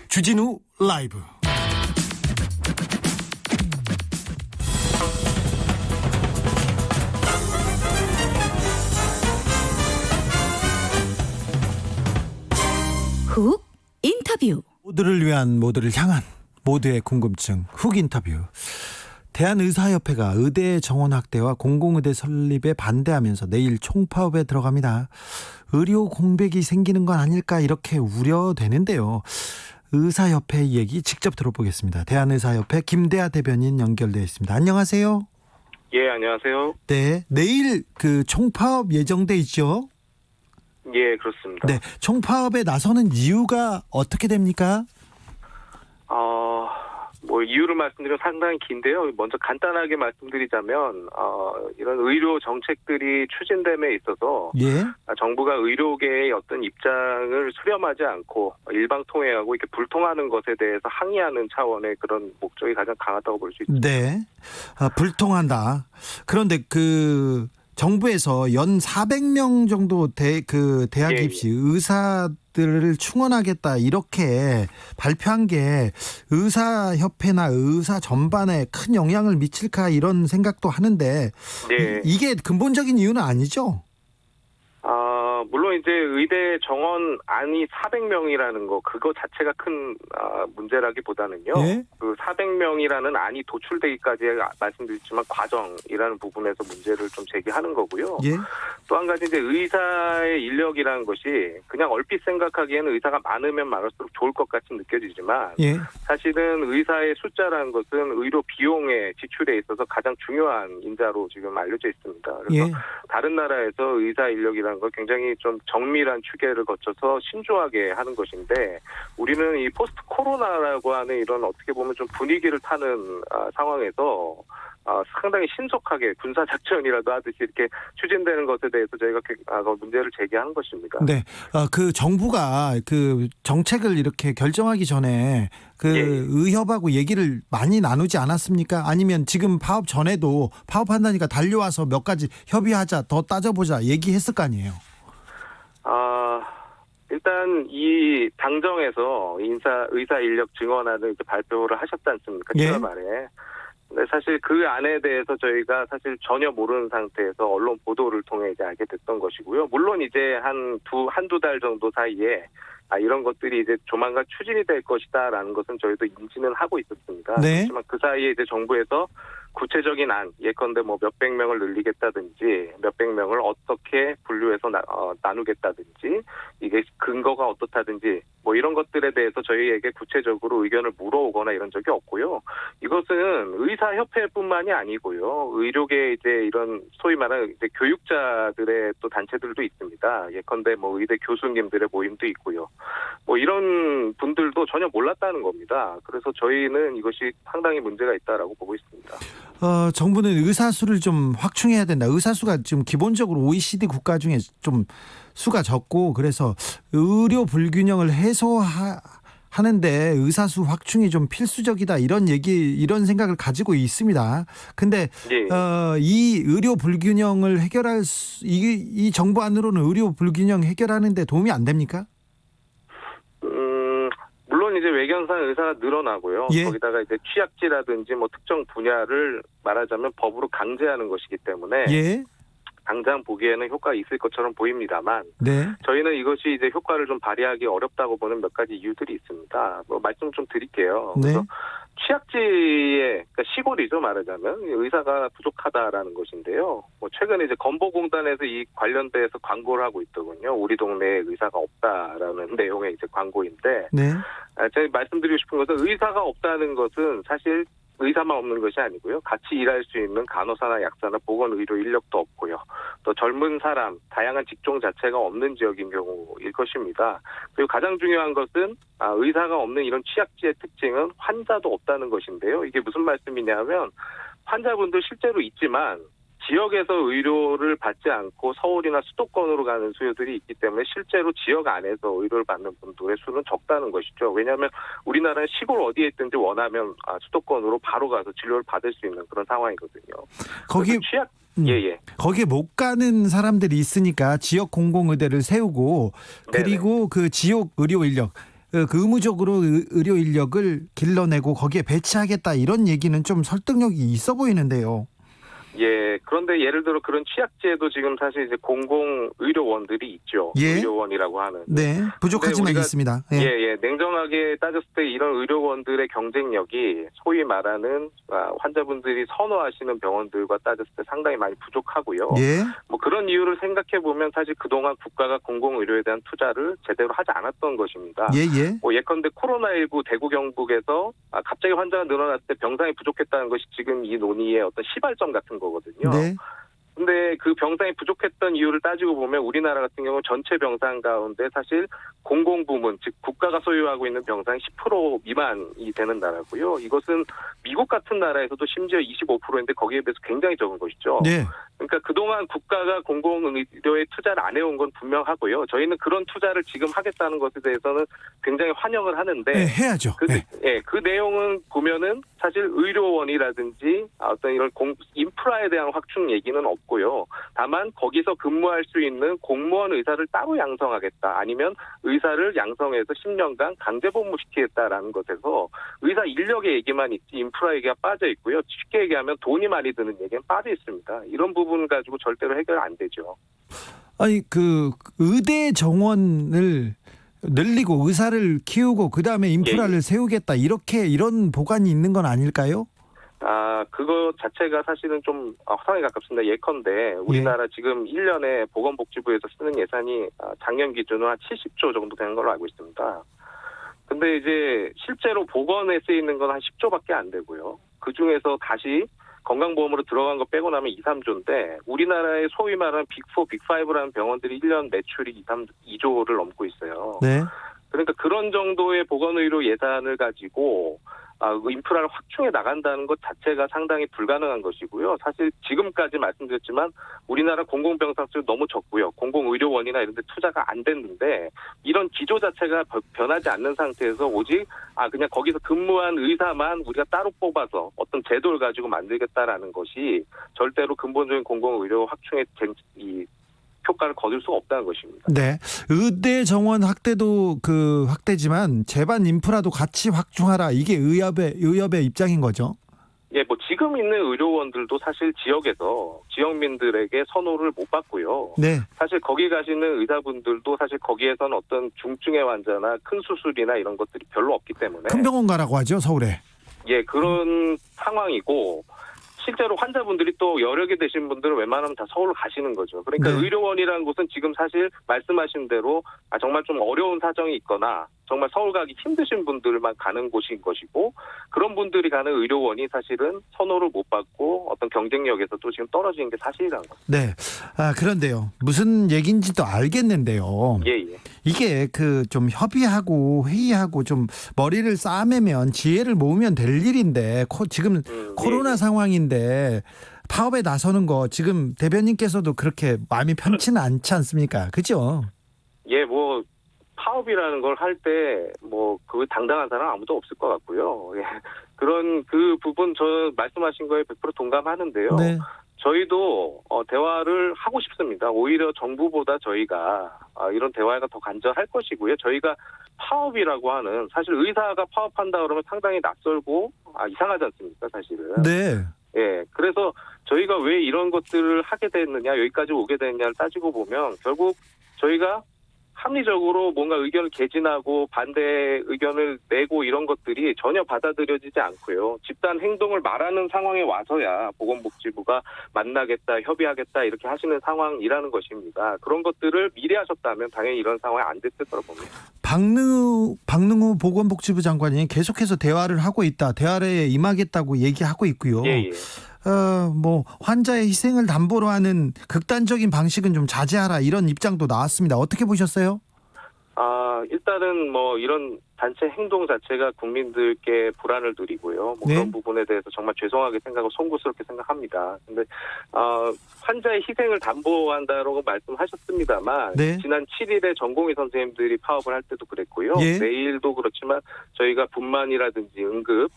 주진우 라이브. 훅 인터뷰. 모두를 위한, 모두를 향한, 모두의 궁금증 훅 인터뷰. 대한의사협회가 의대 정원 확대와 공공의대 설립에 반대하면서 내일 총파업에 들어갑니다. 의료 공백이 생기는 건 아닐까 이렇게 우려되는데요. 의사협회 얘기 직접 들어보겠습니다. 대한의사협회 김대하 대변인 연결되어 있습니다. 안녕하세요. 예, 안녕하세요. 네, 내일 그 총파업 예정돼 있죠? 예, 그렇습니다. 네, 총파업에 나서는 이유가 어떻게 됩니까? 이유를 말씀드리면 상당히 긴데요. 먼저 간단하게 말씀드리자면, 이런 의료 정책들이 추진됨에 있어서, 예. 정부가 의료계의 어떤 입장을 수렴하지 않고 일방통행하고 이렇게 불통하는 것에 대해서 항의하는 차원의 그런 목적이 가장 강하다고 볼 수 있습니다. 네, 불통한다. 그런데 그 정부에서 연 400명 정도 대학 예, 입시 의사들을 충원하겠다 이렇게 발표한 게 의사협회나 의사 전반에 큰 영향을 미칠까 이런 생각도 하는데 네. 이게 근본적인 이유는 아니죠? 물론 이제 의대 정원안이 400명이라는 거, 그거 자체가 큰 문제라기보다는요. 예? 그 400명이라는 안이 도출되기까지 말씀드렸지만 과정이라는 부분에서 문제를 좀 제기하는 거고요. 예? 또 한 가지 이제 의사의 인력이라는 것이 그냥 얼핏 생각하기에는 의사가 많으면 많을수록 좋을 것 같이 느껴지지만 예? 사실은 의사의 숫자라는 것은 의료 비용의 지출에 있어서 가장 중요한 인자로 지금 알려져 있습니다. 그래서 예? 다른 나라에서 의사 인력이라는 걸 굉장히 좀 정밀한 추계를 거쳐서 신중하게 하는 것인데 우리는 이 포스트 코로나라고 하는 이런 어떻게 보면 좀 분위기를 타는 상황에서 상당히 신속하게 군사작전이라도 하듯이 이렇게 추진되는 것에 대해서 저희가 문제를 제기하는 것입니다. 네, 그 정부가 그 정책을 이렇게 결정하기 전에 그 예. 의협하고 얘기를 많이 나누지 않았습니까? 아니면 지금 파업 전에도 파업한다니까 달려와서 몇 가지 협의하자, 더 따져보자 얘기했을 거 아니에요? 일단 이 당정에서 의사 인력 증원안을 이렇게 발표를 하셨지 않습니까? 예. 7월 말에. 근데 사실 그 안에 대해서 저희가 사실 전혀 모르는 상태에서 언론 보도를 통해 이제 알게 됐던 것이고요. 물론 이제 한두 달 정도 사이에 이런 것들이 이제 조만간 추진이 될 것이다라는 것은 저희도 인지는 하고 있었습니다. 네. 그렇지만 그 사이에 이제 정부에서 구체적인 안, 예컨대 뭐 몇백 명을 늘리겠다든지 몇백 명을 어떻게 분류해서 나누겠다든지 이게 근거가 어떻다든지 뭐 이런 것들에 대해서 저희에게 구체적으로 의견을 물어오거나 이런 적이 없고요. 이것은 의사협회뿐만이 아니고요. 의료계 이제 이런 소위 말하는 이제 교육자들의 또 단체들도 있습니다. 예컨대 뭐 의대 교수님들의 모임도 있고요. 뭐 이런 분들도 전혀 몰랐다는 겁니다. 그래서 저희는 이것이 상당히 문제가 있다라고 보고 있습니다. 정부는 의사 수를 좀 확충해야 된다. 의사 수가 지금 기본적으로 OECD 국가 중에 좀 수가 적고 그래서 의료 불균형을 해소하는데 의사 수 확충이 좀 필수적이다 이런 생각을 가지고 있습니다. 근데 예. 이 의료 불균형을 이 정부 안으로는 의료 불균형 해결하는데 도움이 안 됩니까? 물론 이제 외견상 의사가 늘어나고요. 예. 거기다가 이제 취약지라든지 뭐 특정 분야를 말하자면 법으로 강제하는 것이기 때문에 예. 당장 보기에는 효과가 있을 것처럼 보입니다만 네. 저희는 이것이 이제 효과를 좀 발휘하기 어렵다고 보는 몇 가지 이유들이 있습니다. 뭐 말씀 좀 드릴게요. 네. 그래서 취약지의 그러니까 시골이죠 말하자면 의사가 부족하다라는 것인데요. 뭐 최근에 이제 건보공단에서 이 관련돼서 광고를 하고 있더군요. 우리 동네에 의사가 없다라는 내용의 이제 광고인데, 네. 제가 말씀드리고 싶은 것은 의사가 없다는 것은 사실 의사만 없는 것이 아니고요. 같이 일할 수 있는 간호사나 약사나 보건의료 인력도 없고요. 또 젊은 사람, 다양한 직종 자체가 없는 지역인 경우일 것입니다. 그리고 가장 중요한 것은 의사가 없는 이런 취약지의 특징은 환자도 없다는 것인데요. 이게 무슨 말씀이냐면 환자분들 실제로 있지만 지역에서 의료를 받지 않고 서울이나 수도권으로 가는 수요들이 있기 때문에 실제로 지역 안에서 의료를 받는 분들의 수는 적다는 것이죠. 왜냐하면 우리나라는 시골 어디에 있든지 원하면 수도권으로 바로 가서 진료를 받을 수 있는 그런 상황이거든요. 거기 거기에 못 가는 사람들이 있으니까 지역 공공의대를 세우고 그리고 그 지역 의료 인력 그 의무적으로 의료 인력을 길러내고 거기에 배치하겠다 이런 얘기는 좀 설득력이 있어 보이는데요. 예, 그런데 예를 들어 그런 취약제도 지금 사실 이제 공공의료원들이 있죠. 예. 의료원이라고 하는. 네, 부족하지만 우리가 있습니다. 예, 예. 예. 냉정하게 따졌을 때 이런 의료원들의 경쟁력이 소위 말하는 환자분들이 선호하시는 병원들과 따졌을 때 상당히 많이 부족하고요. 예. 뭐 그런 이유를 생각해 보면 사실 그동안 국가가 공공의료에 대한 투자를 제대로 하지 않았던 것입니다. 예, 예. 뭐 예컨대 코로나19 대구 경북에서 갑자기 환자가 늘어났을 때 병상이 부족했다는 것이 지금 이 논의의 어떤 시발점 같은 거거든요. 네. 근데 그 병상이 부족했던 이유를 따지고 보면 우리나라 같은 경우 전체 병상 가운데 사실 공공부문, 즉 국가가 소유하고 있는 병상이 10% 미만이 되는 나라고요. 이것은 미국 같은 나라에서도 심지어 25%인데 거기에 비해서 굉장히 적은 것이죠. 네. 그러니까 그동안 국가가 공공의료에 투자를 안 해온 건 분명하고요. 저희는 그런 투자를 지금 하겠다는 것에 대해서는 굉장히 환영을 하는데 네, 해야죠. 네. 그 내용은 보면은 사실 의료원이라든지 어떤 이런 인프라에 대한 확충 얘기는 없고요. 다만 거기서 근무할 수 있는 공무원 의사를 따로 양성하겠다. 아니면 의사를 양성해서 10년간 강제 복무시키겠다라는 것에서 의사 인력의 얘기만 있지 인프라 얘기가 빠져 있고요. 쉽게 얘기하면 돈이 많이 드는 얘기는 빠져 있습니다. 이런 부분 가지고 절대로 해결 안 되죠. 아니 그 의대 정원을 늘리고 의사를 키우고 그 다음에 인프라를 세우겠다 이런 보관이 있는 건 아닐까요? 그거 자체가 사실은 좀 허상에 가깝습니다. 예컨대 우리나라 지금 1년에 보건복지부에서 쓰는 예산이 작년 기준으로 한 70조 정도 되는 걸로 알고 있습니다. 근데 이제 실제로 보건에 쓰이는 건 한 10조밖에 안 되고요. 그중에서 다시 건강보험으로 들어간 거 빼고 나면 2, 3조인데 우리나라의 소위 말하는 빅4, 빅5라는 병원들이 1년 매출이 2조를 넘고 있어요. 네. 그러니까 그런 정도의 보건의료 예산을 가지고 인프라를 확충해 나간다는 것 자체가 상당히 불가능한 것이고요. 사실 지금까지 말씀드렸지만 우리나라 공공병상 수 너무 적고요. 공공의료원이나 이런 데 투자가 안 됐는데 이런 기조 자체가 변하지 않는 상태에서 오직 그냥 거기서 근무한 의사만 우리가 따로 뽑아서 어떤 제도를 가지고 만들겠다라는 것이 절대로 근본적인 공공의료 확충의 효과를 거둘 수가 없다는 것입니다. 네. 의대 정원 확대도 확대지만 제반 인프라도 같이 확충하라. 이게 의협의 입장인 거죠. 예, 뭐 지금 있는 의료원들도 사실 지역에서 지역민들에게 선호를 못 받고요. 네. 사실 거기 가시는 의사분들도 사실 거기에서는 어떤 중증의 환자나 큰 수술이나 이런 것들이 별로 없기 때문에 큰 병원 가라고 하죠, 서울에. 예, 그런 상황이고 실제로 환자분들이 또 여력이 되신 분들은 웬만하면 다 서울로 가시는 거죠. 그러니까 네. 의료원이라는 곳은 지금 사실 말씀하신 대로 정말 좀 어려운 사정이 있거나 정말 서울 가기 힘드신 분들만 가는 곳인 것이고 그런 분들이 가는 의료원이 사실은 선호를 못 받고 어떤 경쟁력에서도 지금 떨어지는 게 사실이라는 거죠. 네. 그런데요. 무슨 얘기인지도 알겠는데요. 예. 이게 좀 협의하고 회의하고 좀 머리를 싸매면 지혜를 모으면 될 일인데 지금 코로나 상황인데 파업에 나서는 거 지금 대변인께서도 그렇게 마음이 편치는 않지 않습니까? 그죠? 예, 뭐 파업이라는 걸 할 때 그 당당한 사람 아무도 없을 것 같고요. 예. 그런 그 부분 저 말씀하신 거에 100% 동감하는데요. 네. 저희도 대화를 하고 싶습니다. 오히려 정부보다 저희가 이런 대화가 더 간절할 것이고요. 저희가 파업이라고 하는 사실 의사가 파업한다 그러면 상당히 낯설고 이상하지 않습니까, 사실은. 네. 예. 그래서 저희가 왜 이런 것들을 하게 됐느냐, 여기까지 오게 됐느냐를 따지고 보면 결국 저희가 합리적으로 뭔가 의견을 개진하고 반대 의견을 내고 이런 것들이 전혀 받아들여지지 않고요. 집단 행동을 말하는 상황에 와서야 보건복지부가 만나겠다, 협의하겠다 이렇게 하시는 상황이라는 것입니다. 그런 것들을 미리 하셨다면 당연히 이런 상황이 안 됐을 거라고 봅니다. 박능후 보건복지부 장관이 계속해서 대화를 하고 있다. 대화에 임하겠다고 얘기하고 있고요. 예. 환자의 희생을 담보로 하는 극단적인 방식은 좀 자제하라 이런 입장도 나왔습니다. 어떻게 보셨어요? 일단은 이런 단체 행동 자체가 국민들께 불안을 드리고요. 네. 그런 부분에 대해서 정말 죄송하게 생각하고 송구스럽게 생각합니다. 근데 환자의 희생을 담보한다라고 말씀하셨습니다만 네. 지난 7일에 전공의 선생님들이 파업을 할 때도 그랬고요. 예. 내일도 그렇지만 저희가 분만이라든지 응급,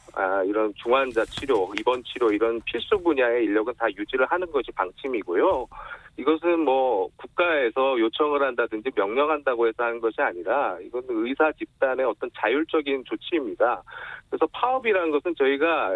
이런 중환자 치료, 입원 치료 이런 필수 분야의 인력은 다 유지를 하는 것이 방침이고요. 이것은 뭐 국가에서 요청을 한다든지 명령한다고 해서 하는 것이 아니라 이건 의사 집단의 어떤 자율적인 조치입니다. 그래서 파업이라는 것은 저희가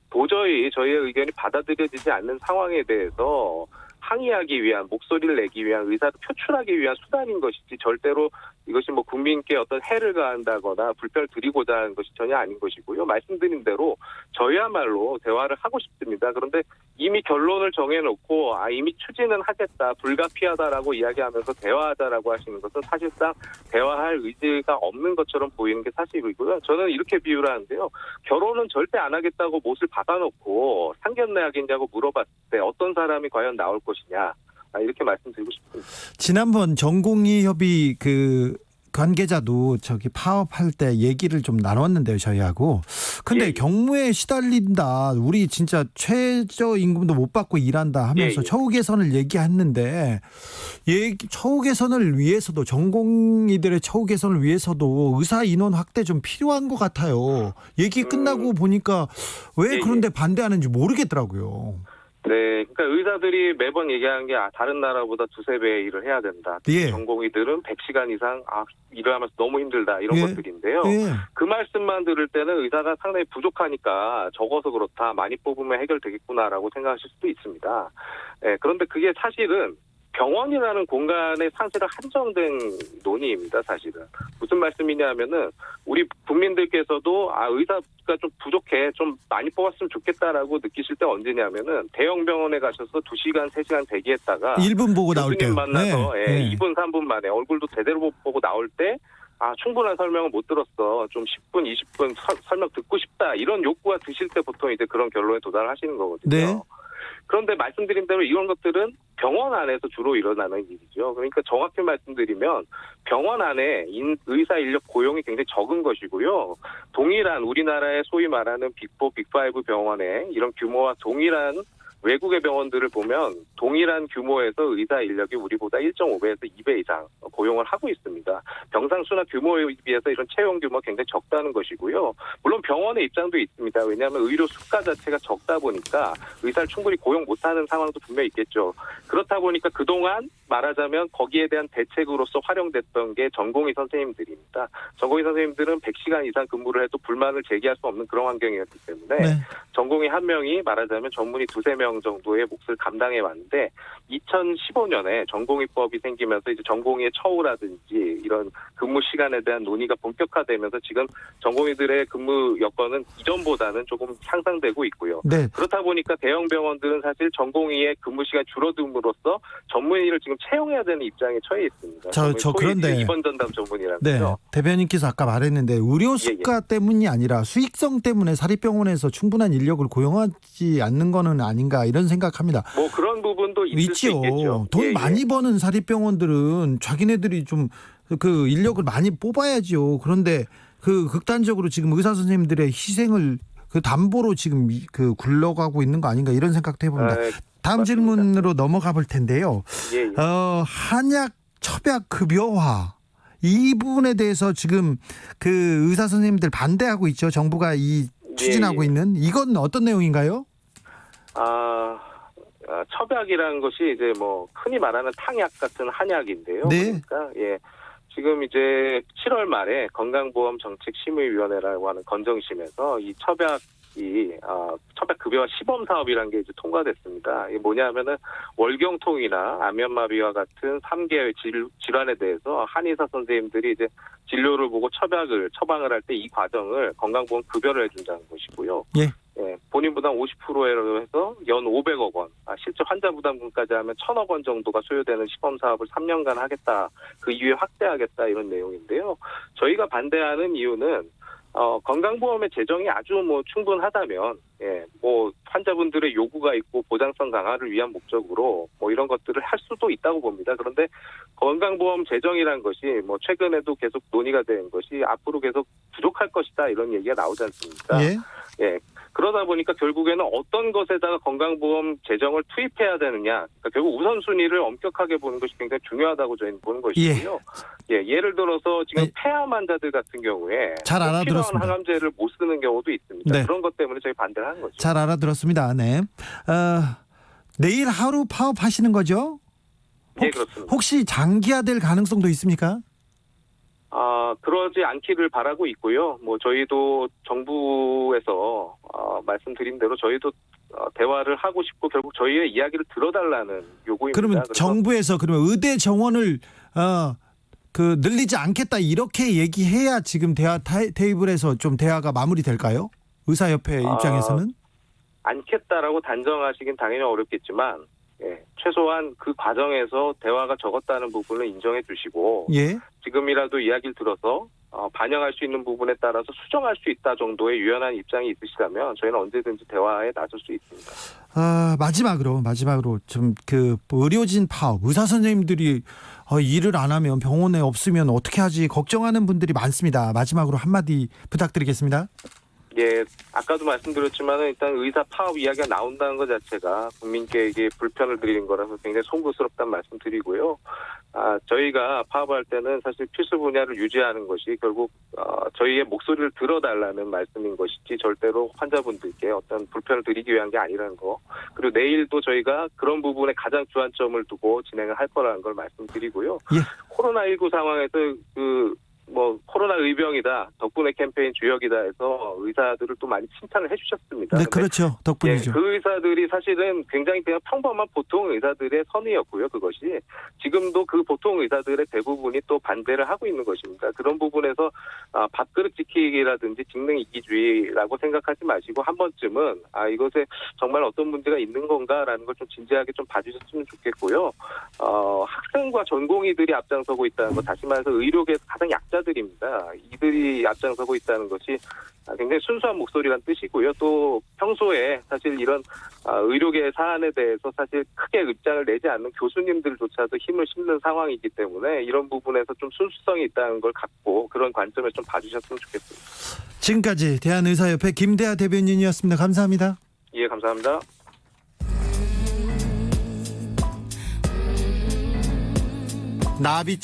도저히 저희의 의견이 받아들여지지 않는 상황에 대해서 항의하기 위한, 목소리를 내기 위한, 의사를 표출하기 위한 수단인 것이지 절대로 이것이 뭐 국민께 어떤 해를 가한다거나 불편을 드리고자 하는 것이 전혀 아닌 것이고요. 말씀드린 대로 저희야말로 대화를 하고 싶습니다. 그런데 이미 결론을 정해놓고 이미 추진은 하겠다, 불가피하다라고 이야기하면서 대화하자라고 하시는 것은 사실상 대화할 의지가 없는 것처럼 보이는 게 사실이고요. 저는 이렇게 비유를 하는데요. 결혼은 절대 안 하겠다고 못을 박아놓고 상견례 하겠냐고 물어봤을 때 어떤 사람이 과연 나올 것이냐, 이렇게 말씀드리고 싶습니다. 지난번 전공의 협의 관계자도 저기 파업할 때 얘기를 좀 나눴는데요, 저희하고. 근데 예. 경무에 시달린다, 우리 진짜 최저임금도 못 받고 일한다 하면서 예. 처우 개선을 얘기했는데, 처우 개선을 위해서도, 전공의들의 처우 개선을 위해서도 의사 인원 확대 좀 필요한 것 같아요. 얘기 끝나고 보니까 왜 예. 그런데 반대하는지 모르겠더라고요. 네, 그러니까 의사들이 매번 얘기하는 게 다른 나라보다 두세 배 일을 해야 된다. 예. 전공의들은 100시간 이상 일을 하면서 너무 힘들다, 이런 예. 것들인데요. 예. 그 말씀만 들을 때는 의사가 상당히 부족하니까 적어서 그렇다, 많이 뽑으면 해결되겠구나라고 생각하실 수도 있습니다. 네, 그런데 그게 사실은 병원이라는 공간에 사실은 한정된 논의입니다, 사실은. 무슨 말씀이냐면은, 우리 국민들께서도, 의사가 좀 부족해, 좀 많이 뽑았으면 좋겠다라고 느끼실 때 언제냐면은, 대형 병원에 가셔서 2시간, 3시간 대기했다가, 1분 보고 나올 교수님 때요. 만나서 네. 2분, 3분 만에 얼굴도 제대로 못 보고 나올 때, 충분한 설명을 못 들었어, 좀 10분, 20분 설명 듣고 싶다, 이런 욕구가 드실 때 보통 이제 그런 결론에 도달하시는 거거든요. 네. 그런데 말씀드린 대로 이런 것들은 병원 안에서 주로 일어나는 일이죠. 그러니까 정확히 말씀드리면 병원 안에 의사 인력 고용이 굉장히 적은 것이고요. 동일한 우리나라의 소위 말하는 빅4, 빅5 병원의 이런 규모와 동일한 외국의 병원들을 보면 동일한 규모에서 의사 인력이 우리보다 1.5배에서 2배 이상 고용을 하고 있습니다. 병상 수나 규모에 비해서 이런 채용 규모가 굉장히 적다는 것이고요. 물론 병원의 입장도 있습니다. 왜냐하면 의료 수가 자체가 적다 보니까 의사를 충분히 고용 못하는 상황도 분명히 있겠죠. 그렇다 보니까 그동안 말하자면 거기에 대한 대책으로서 활용됐던 게 전공의 선생님들입니다. 전공의 선생님들은 100시간 이상 근무를 해도 불만을 제기할 수 없는 그런 환경이었기 때문에 네. 전공의 한 명이 말하자면 전문의 2-3명 정도의 몫을 감당해 왔는데 2015년에 전공의법이 생기면서 이제 전공의의 처우라든지 이런 근무 시간에 대한 논의가 본격화되면서 지금 전공의들의 근무 여건은 이전보다는 조금 향상되고 있고요. 네. 그렇다 보니까 대형 병원들은 사실 전공의의 근무 시간 줄어듦으로써 전문의를 지금 채용해야 되는 입장에 처해 있습니다. 그런데 입원 전담 전문의라는 네, 거죠. 대변인께서 아까 말했는데 의료 수가 때문이 아니라 수익성 때문에 사립병원에서 충분한 인력을 고용하지 않는 거는 아닌가, 이런 생각합니다. 뭐 그런 부분도 있을 수 있겠죠. 돈 많이 버는 사립병원들은 자기네들이 좀 그 인력을 많이 뽑아야죠. 그런데 그 극단적으로 지금 의사 선생님들의 희생을 그 담보로 지금 굴러가고 있는 거 아닌가, 이런 생각도 해봅니다. 다음 맞습니다. 질문으로 넘어가 볼 텐데요. 한약 처약 급여화, 이 부분에 대해서 지금 그 의사 선생님들 반대하고 있죠. 정부가 추진하고 있는, 이건 어떤 내용인가요? 첩약이라는 것이 이제 뭐 흔히 말하는 탕약 같은 한약인데요. 네. 그러니까 지금 이제 7월 말에 건강보험정책심의위원회라고 하는 건정심에서 이 첩약이 첩약 급여화 시범 사업이라는 게 이제 통과됐습니다. 이게 뭐냐면은 월경통이나 안면마비와 같은 3개 질환에 대해서 한의사 선생님들이 이제 진료를 보고 처방을 할 때 이 과정을 건강보험 급여를 해준다는 것이고요. 예. 본인 부담 50%로 해서 연 500억 원, 실제 환자 부담금까지 하면 1,000억 원 정도가 소요되는 시범 사업을 3년간 하겠다, 그 이후에 확대하겠다, 이런 내용인데요. 저희가 반대하는 이유는 건강보험의 재정이 아주 충분하다면, 환자분들의 요구가 있고 보장성 강화를 위한 목적으로 이런 것들을 할 수도 있다고 봅니다. 그런데 건강보험 재정이라는 것이 최근에도 계속 논의가 된 것이 앞으로 계속 부족할 것이다, 이런 얘기가 나오지 않습니까? 예. 그러다 보니까 결국에는 어떤 것에다가 건강보험 재정을 투입해야 되느냐, 그러니까 결국 우선순위를 엄격하게 보는 것이 굉장히 중요하다고 저희는 보는 것이고요. 예를 들어서 지금 폐암 환자들 같은 경우에 잘 알아들었습니다. 필요한 항암제를 못 쓰는 경우도 있습니다. 네. 그런 것 때문에 저희 반대를 하는 거죠. 잘 알아들었습니다. 네. 내일 하루 파업하시는 거죠? 예, 그렇습니다. 혹시 장기화될 가능성도 있습니까? 그러지 않기를 바라고 있고요. 뭐 저희도 정부에서 말씀드린 대로 저희도 대화를 하고 싶고 결국 저희의 이야기를 들어달라는 요구입니다. 그러면 그래서 정부에서 그러면 의대 정원을 늘리지 않겠다 이렇게 얘기해야 지금 대화 테이블에서 좀 대화가 마무리될까요? 의사협회 입장에서는? 않겠다라고 단정하시긴 당연히 어렵겠지만 최소한 그 과정에서 대화가 적었다는 부분을 인정해 주시고 예. 지금이라도 이야기를 들어서 반영할 수 있는 부분에 따라서 수정할 수 있다 정도의 유연한 입장이 있으시다면 저희는 언제든지 대화에 나설 수 있습니다. 마지막으로 좀 그 의료진 파업, 의사 선생님들이 일을 안 하면 병원에 없으면 어떻게 하지 걱정하는 분들이 많습니다. 마지막으로 한마디 부탁드리겠습니다. 예, 아까도 말씀드렸지만 일단 의사 파업 이야기가 나온다는 것 자체가 국민께 불편을 드리는 거라서 굉장히 송구스럽다는 말씀드리고요. 저희가 파업할 때는 사실 필수 분야를 유지하는 것이 결국 저희의 목소리를 들어달라는 말씀인 것이지 절대로 환자분들께 어떤 불편을 드리기 위한 게 아니라는 거. 그리고 내일도 저희가 그런 부분에 가장 주안점을 두고 진행을 할 거라는 걸 말씀드리고요. 예. 코로나19 상황에서 코로나 의병이다, 덕분에 캠페인 주역이다 해서 의사들을 또 많이 칭찬을 해주셨습니다. 네, 그렇죠. 덕분이죠. 그 의사들이 사실은 굉장히 그냥 평범한 보통 의사들의 선의였고요. 그것이 지금도 그 보통 의사들의 대부분이 또 반대를 하고 있는 것입니다. 그런 부분에서 밥그릇 지키기라든지 직능 이기주의라고 생각하지 마시고 한 번쯤은 이것에 정말 어떤 문제가 있는 건가라는 걸 좀 진지하게 좀 봐주셨으면 좋겠고요. 학생과 전공의들이 앞장서고 있다는 것, 다시 말해서 의료계에서 가장 약자들입니다. 이들이 앞장서고 있다는 것이 굉장히 순수한 목소리란 뜻이고요. 또 평소에 사실 이런 의료계 사안에 대해서 사실 크게 입장을 내지 않는 교수님들조차도 힘을 싣는 상황이기 때문에 이런 부분에서 좀 순수성이 있다는 걸 갖고 그런 관점에 좀 봐주셨으면 좋겠습니다. 지금까지 대한의사협회 김대하 대변인이었습니다. 감사합니다. 예, 감사합니다. 나비처럼